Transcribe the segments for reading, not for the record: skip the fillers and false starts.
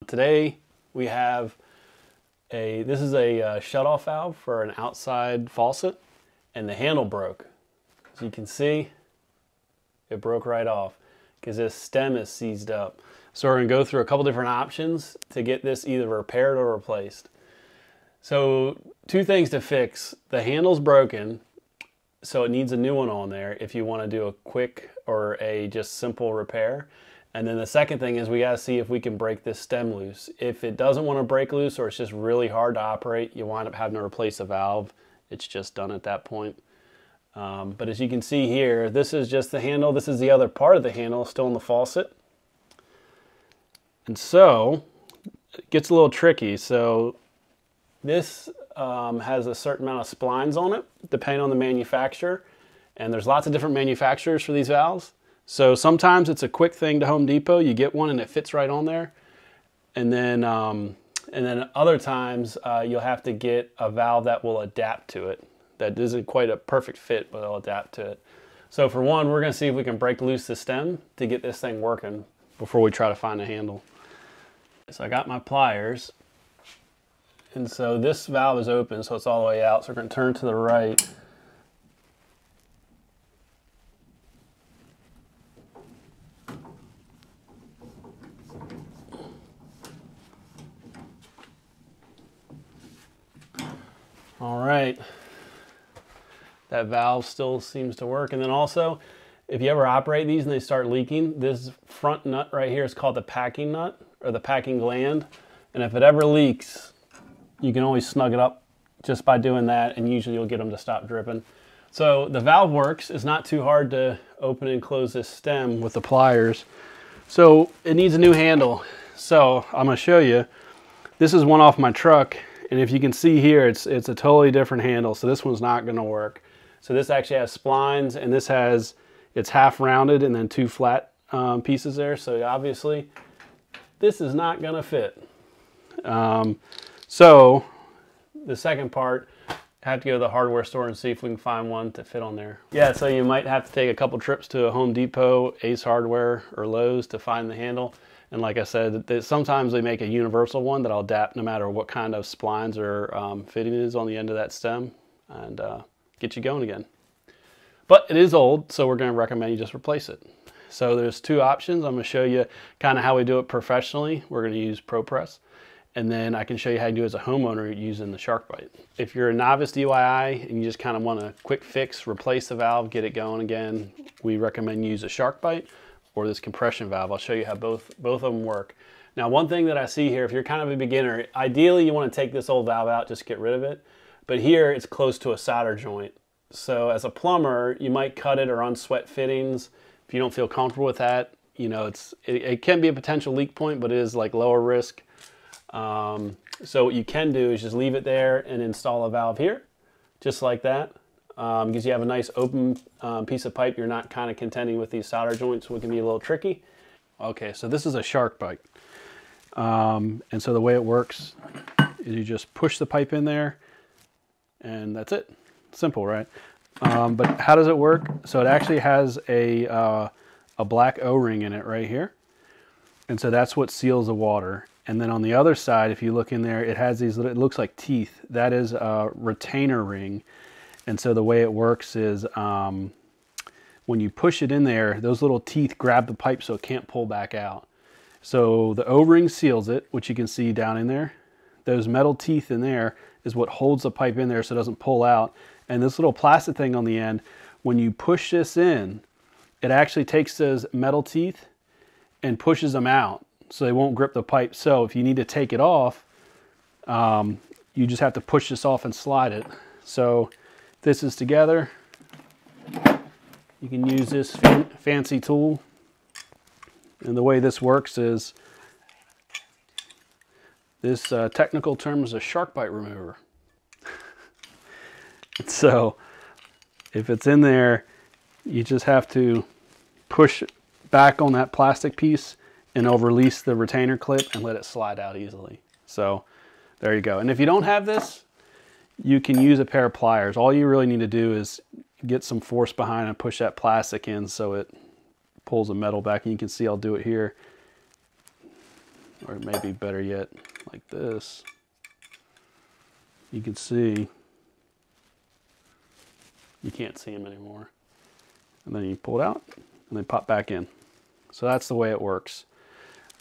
Today we have this is a shutoff valve for an outside faucet, and the handle broke. As you can see, it broke right off because this stem is seized up. So we're going to go through a couple different options to get this either repaired or replaced. So two things to fix. The handle's broken, so it needs a new one on there if you want to do a quick or a just simple repair. And then the second thing is we got to see if we can break this stem loose. If it doesn't want to break loose or it's just really hard to operate, you wind up having to replace a valve. It's just done at that point. But as you can see here, this is just the handle. This is the other part of the handle still in the faucet. And so it gets a little tricky. So this has a certain amount of splines on it, depending on the manufacturer. And there's lots of different manufacturers for these valves. So sometimes it's a quick thing to Home Depot. You get one and it fits right on there. And then other times you'll have to get a valve that will adapt to it. That isn't quite a perfect fit, but it'll adapt to it. So for one, we're going to see if we can break loose the stem to get this thing working before we try to find a handle. So I got my pliers. And so this valve is open, so it's all the way out. So we're going to turn to the right. All right. That valve still seems to work. And then also, if you ever operate these and they start leaking, this front nut right here is called the packing nut or the packing gland. And if it ever leaks, you can always snug it up just by doing that, and usually you'll get them to stop dripping. So the valve works. It's not too hard to open and close this stem with the pliers. So it needs a new handle. So I'm going to show you. This is one off my truck, and if you can see here, it's a totally different handle. So this one's not going to work. So this actually has splines, and it's half rounded and then two flat pieces there. So obviously this is not going to fit. So the second part, I have to go to the hardware store and see if we can find one to fit on there. Yeah, so you might have to take a couple trips to a Home Depot, Ace Hardware, or Lowe's to find the handle. And like I said, sometimes they make a universal one that'll adapt no matter what kind of splines or fitting is on the end of that stem, and get you going again. But it is old, so we're going to recommend you just replace it. So there's two options. I'm going to show you kind of how we do it professionally. We're going to use Propress. And then I can show you how to do it as a homeowner using the SharkBite. If you're a novice DIY and you just kind of want a quick fix, replace the valve, get it going again, we recommend you use a SharkBite or this compression valve. I'll show you how both of them work. Now, one thing that I see here, if you're kind of a beginner, ideally you want to take this old valve out, just get rid of it. But here it's close to a solder joint. So as a plumber, you might cut it or unsweat fittings. If you don't feel comfortable with that, you know, it can be a potential leak point, but it is like lower risk. So what you can do is just leave it there and install a valve here, just like that, because you have a nice open piece of pipe. You're not kind of contending with these solder joints, which can be a little tricky. Okay, so this is a SharkBite. And so the way it works is you just push the pipe in there, and that's it. Simple, right? But how does it work? So it actually has a black O-ring in it right here. And so that's what seals the water. And then on the other side, if you look in there, it has these little, it looks like teeth. That is a retainer ring. And so the way it works is when you push it in there, those little teeth grab the pipe so it can't pull back out. So the O-ring seals it, which you can see down in there. Those metal teeth in there is what holds the pipe in there so it doesn't pull out. And this little plastic thing on the end, when you push this in, it actually takes those metal teeth and pushes them out so they won't grip the pipe. So if you need to take it off, you just have to push this off and slide it. So if this is together, you can use this fancy tool. And the way this works is, this technical term is a SharkBite remover. So if it's in there, you just have to push back on that plastic piece and it'll release the retainer clip and let it slide out easily. So there you go. And if you don't have this, you can use a pair of pliers. All you really need to do is get some force behind and push that plastic in so it pulls the metal back. And you can see I'll do it here. or maybe better yet, like this, you can see, you can't see them anymore. And then you pull it out and they pop back in. So that's the way it works.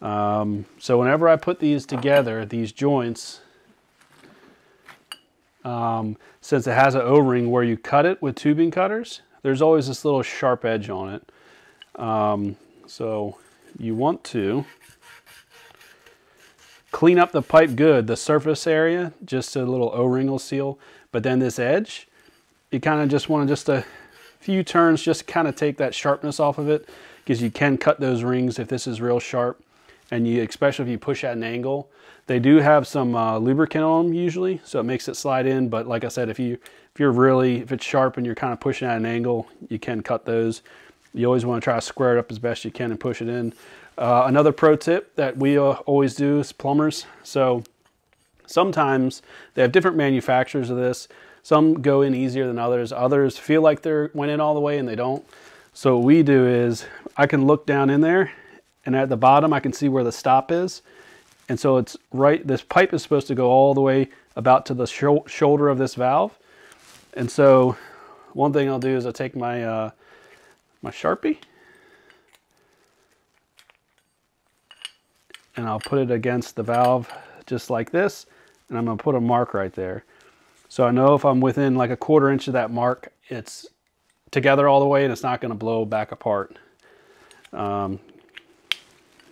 So whenever I put these together, these joints, since it has an O-ring where you cut it with tubing cutters, there's always this little sharp edge on it. So you want to clean up the pipe good, the surface area, just a little O-ring will seal. But then this edge, you kind of just want to just a few turns, just kind of take that sharpness off of it, because you can cut those rings if this is real sharp. And you, especially if you push at an angle, they do have some lubricant on them usually, so it makes it slide in. But like I said, if it's sharp and you're kind of pushing at an angle, you can cut those. You always want to try to square it up as best you can and push it in. Another pro tip that we always do as plumbers, so sometimes they have different manufacturers of this. Some go in easier than others. Others feel like they went in all the way and they don't. So what we do is I can look down in there, and at the bottom I can see where the stop is. And so it's right, this pipe is supposed to go all the way about to the shoulder of this valve. And so one thing I'll do is I'll take my my Sharpie and I'll put it against the valve just like this, and I'm going to put a mark right there. So I know if I'm within like a 1/4 inch of that mark, it's together all the way and it's not going to blow back apart.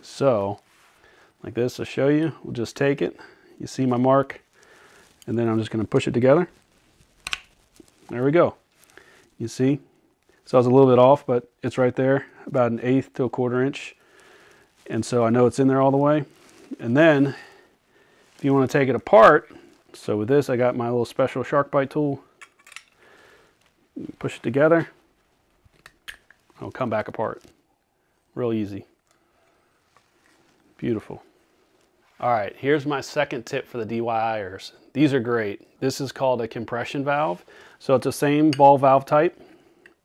So like this, I'll show you. We'll just take it. You see my mark, and then I'm just going to push it together. There we go. You see? So I was a little bit off, but it's right there, about 1/8 to a 1/4 inch. And so I know it's in there all the way. And then if you want to take it apart, so with this I got my little special shark bite tool. Push it together. It'll come back apart. Real easy. Beautiful. All right, here's my second tip for the DIYers. These are great. This is called a compression valve. So it's the same ball valve type,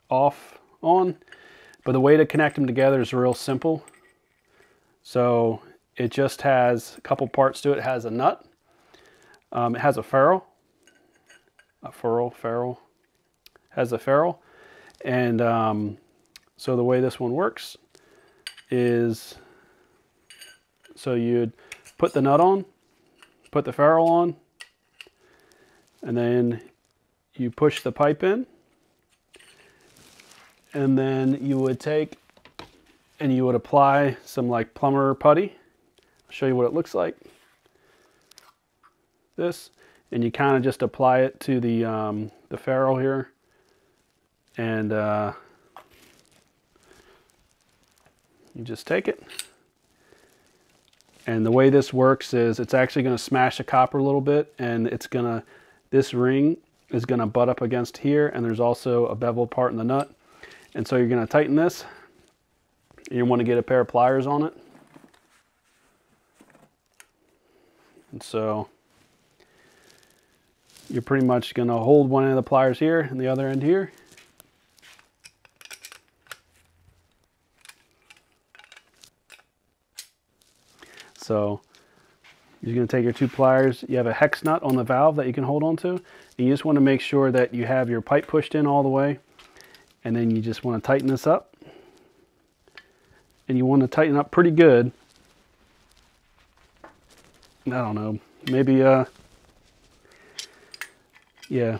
off, on, but the way to connect them together is real simple. So it just has a couple parts to it. It has a nut. It has a ferrule. Has a ferrule. And so the way this one works is, so you'd put the nut on, put the ferrule on, and then you push the pipe in, and then you would take and you would apply some like plumber putty. I'll show you what it looks like. This, and you kind of just apply it to the ferrule here, and you just take it. And the way this works is it's actually going to smash the copper a little bit, and it's gonna, this ring is going to butt up against here, and there's also a bevel part in the nut. And so you're going to tighten this. You want to get a pair of pliers on it. And so you're pretty much going to hold one end of the pliers here and the other end here. So you're going to take your 2 pliers. You have a hex nut on the valve that you can hold on to. And you just want to make sure that you have your pipe pushed in all the way. And then you just want to tighten this up. And you want to tighten up pretty good. I don't know, maybe, yeah.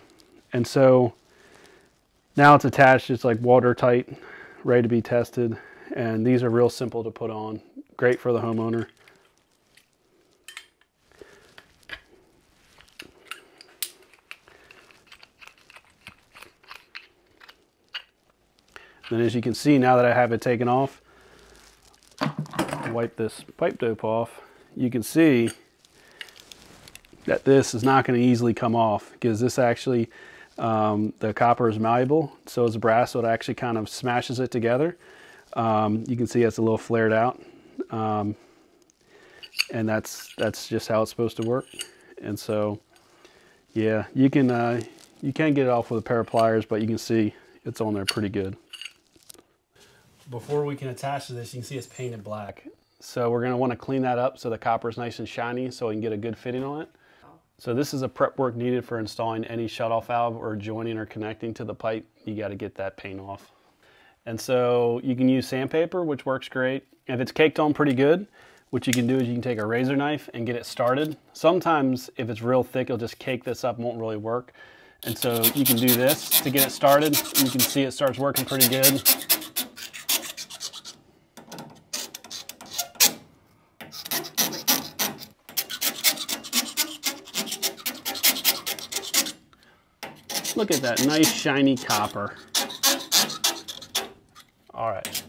And so now it's attached, it's like watertight, ready to be tested. And these are real simple to put on. Great for the homeowner. And as you can see, now that I have it taken off, wipe this pipe dope off, you can see that this is not going to easily come off, because this actually, the copper is malleable, so is brass, so it actually kind of smashes it together. You can see it's a little flared out, and that's just how it's supposed to work. And so, yeah, you can get it off with a pair of pliers, but you can see it's on there pretty good. Before we can attach to this, you can see it's painted black. So we're going to want to clean that up so the copper is nice and shiny so we can get a good fitting on it. So this is a prep work needed for installing any shutoff valve or joining or connecting to the pipe. You got to get that paint off. And so you can use sandpaper, which works great. If it's caked on pretty good, what you can do is you can take a razor knife and get it started. Sometimes if it's real thick, it'll just cake this up and won't really work. And so you can do this to get it started. You can see it starts working pretty good. Look at that nice shiny copper. All right.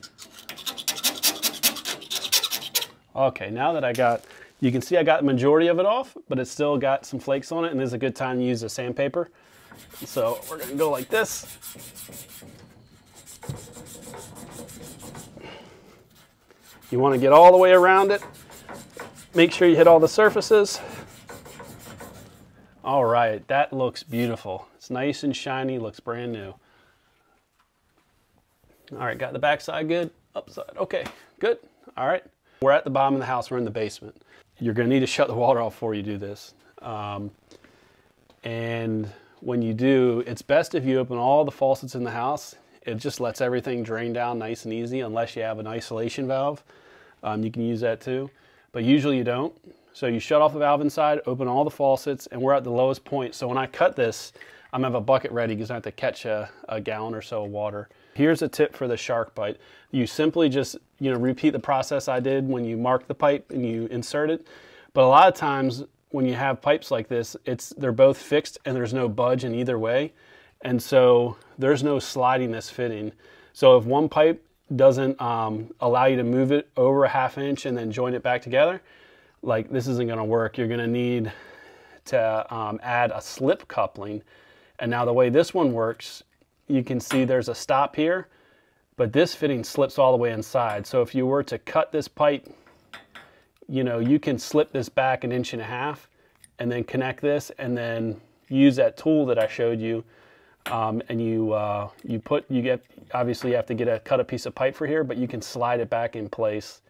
Okay, now that you can see I got the majority of it off, but it's still got some flakes on it, and this is a good time to use the sandpaper. So we're gonna go like this. You wanna get all the way around it. Make sure you hit all the surfaces. All right, that looks beautiful. It's nice and shiny, looks brand new. All right, got the back side good, upside, okay, good, all right. We're at the bottom of the house, we're in the basement. You're gonna need to shut the water off before you do this. And when you do, it's best if you open all the faucets in the house. It just lets everything drain down nice and easy, unless you have an isolation valve. You can use that too, but usually you don't. So you shut off the valve inside, open all the faucets, and we're at the lowest point. So when I cut this, I'm gonna have a bucket ready because I have to catch a gallon or so of water. Here's a tip for the shark bite. You simply just, repeat the process I did when you mark the pipe and you insert it. But a lot of times when you have pipes like this, they're both fixed and there's no budge in either way. And so there's no sliding this fitting. So if one pipe doesn't allow you to move it over a ½ inch and then join it back together, like this isn't gonna work. You're gonna need to add a slip coupling. And now the way this one works, you can see there's a stop here, but this fitting slips all the way inside. So if you were to cut this pipe, you can slip this back 1.5 inches and then connect this and then use that tool that I showed you. And obviously you have to cut a piece of pipe for here, but you can slide it back in place.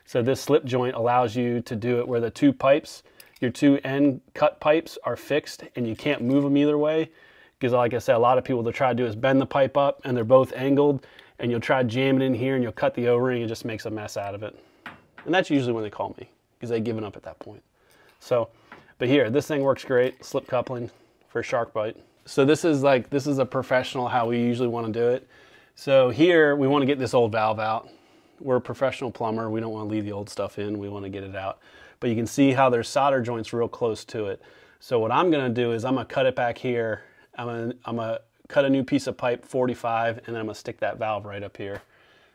So this slip joint allows you to do it where the two pipes, your two end cut pipes are fixed and you can't move them either way. Because like I said, a lot of people, they'll try to do is bend the pipe up and they're both angled and you'll try to jam it in here and you'll cut the O-ring and it just makes a mess out of it. And that's usually when they call me because they've given up at that point. So, but here, this thing works great, slip coupling for a shark bite. So this is a professional how we usually want to do it. So here, we want to get this old valve out. We're a professional plumber. We don't want to leave the old stuff in. We want to get it out. But you can see how there's solder joints real close to it. So what I'm going to do is I'm going to cut it back here. I'm gonna cut a new piece of pipe 45 and then I'm gonna stick that valve right up here.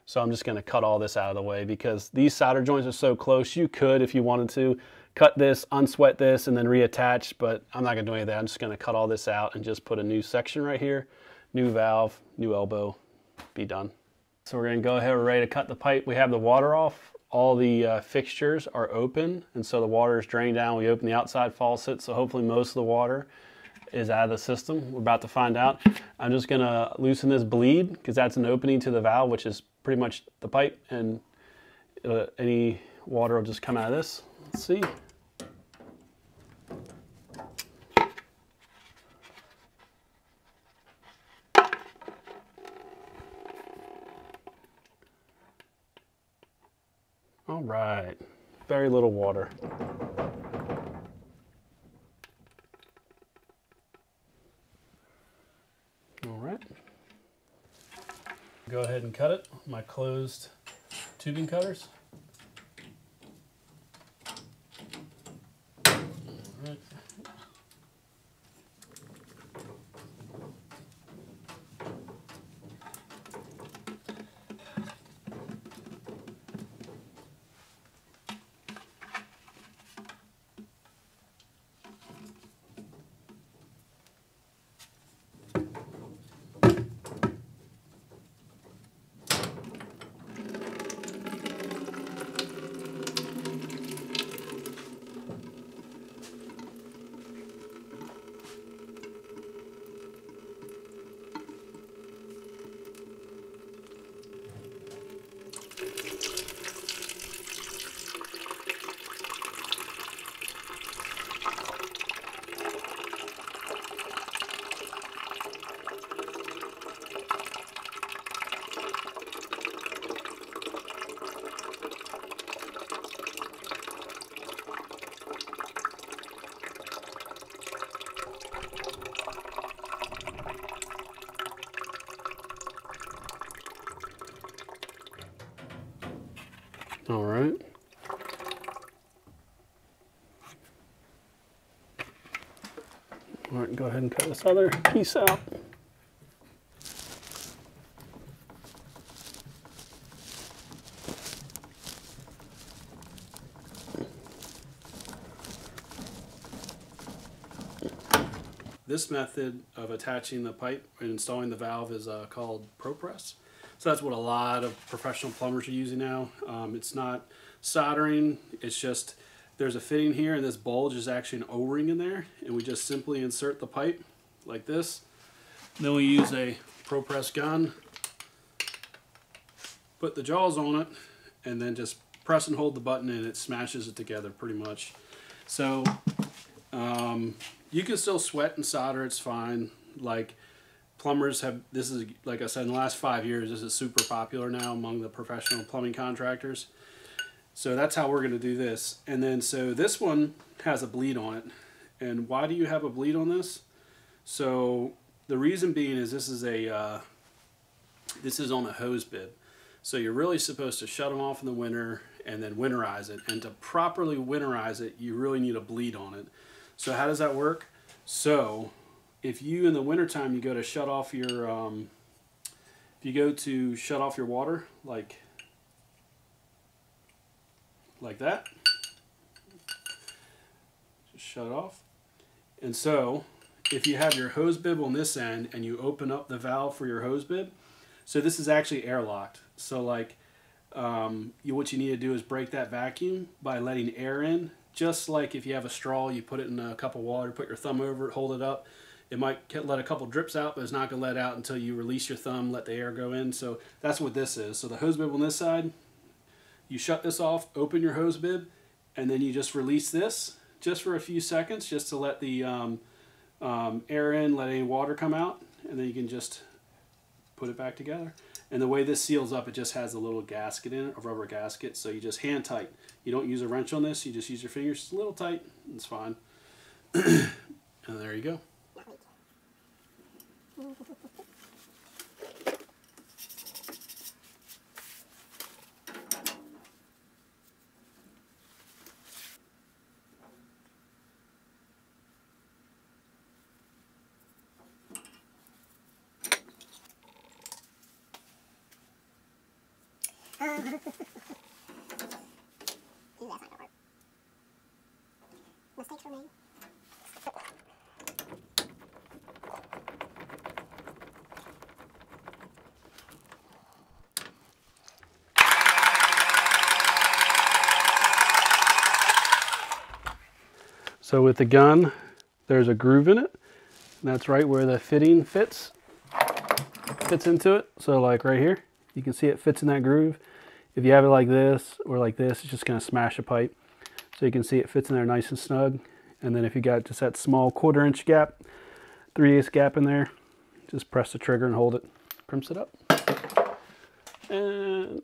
So I'm just gonna cut all this out of the way because these solder joints are so close. You could, if you wanted to, cut this, unsweat this, and then reattach, but I'm not gonna do any of that. I'm just gonna cut all this out and just put a new section right here, new valve, new elbow, be done. So we're gonna go ahead, we're ready to cut the pipe. We have the water off. All the fixtures are open, and so the water is drained down. We open the outside faucet, so hopefully most of the water is out of the system. We're about to find out. I'm just gonna loosen this bleed because that's an opening to the valve, which is pretty much the pipe, and any water will just come out of this. Let's see. All right, very little water. Go ahead and cut it with my closed tubing cutters. All right. All right. All right, go ahead and cut this other piece out. This method of attaching the pipe and installing the valve is called Propress. So that's what a lot of professional plumbers are using now. It's not soldering, it's just there's a fitting here and this bulge is actually an O-ring in there, and we just simply insert the pipe like this. Then we use a Propress gun, put the jaws on it, and then just press and hold the button and it smashes it together pretty much. So you can still sweat and solder, it's fine. Like plumbers have, this is, like I said, in the last 5 years, this is super popular now among the professional plumbing contractors. So that's how we're going to do this. And then, so this one has a bleed on it. And why do you have a bleed on this? So the reason being is this is on a hose bib. So you're really supposed to shut them off in the winter and then winterize it. And to properly winterize it, you really need a bleed on it. So how does that work? So if you, in the wintertime, you go to shut off your, if you go to shut off your water, like that, just shut it off. And so if you have your hose bib on this end and you open up the valve for your hose bib, so this is actually airlocked. So like what you need to do is break that vacuum by letting air in. Just like if you have a straw, you put it in a cup of water, put your thumb over it, hold it up. It might let a couple drips out, but it's not going to let out until you release your thumb, let the air go in. So that's what this is. So the hose bib on this side, you shut this off, open your hose bib, and then you just release this just for a few seconds, just to let the air in, let any water come out, and then you can just put it back together. And the way this seals up, it just has a little gasket in it, a rubber gasket, so you just hand tight. You don't use a wrench on this, you just use your fingers. It's a little tight, it's fine. And there you go. Mistakes were made. So with the gun, there's a groove in it. And that's right where the fitting fits into it. So like right here, you can see it fits in that groove. If you have it like this or like this, it's just going to smash a pipe. So you can see it fits in there nice and snug. And then if you got just that small 1/4 inch gap, 3/8 gap in there, just press the trigger and hold it. Crimps it up. And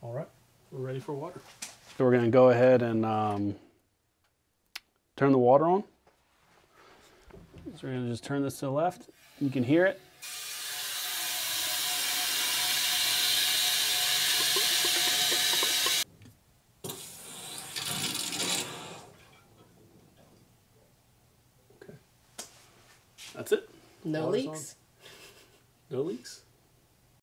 all right, we're ready for water. So we're going to go ahead and turn the water on. So we're going to just turn this to the left. You can hear it. Okay. That's it. No Water's leaks. on. No leaks.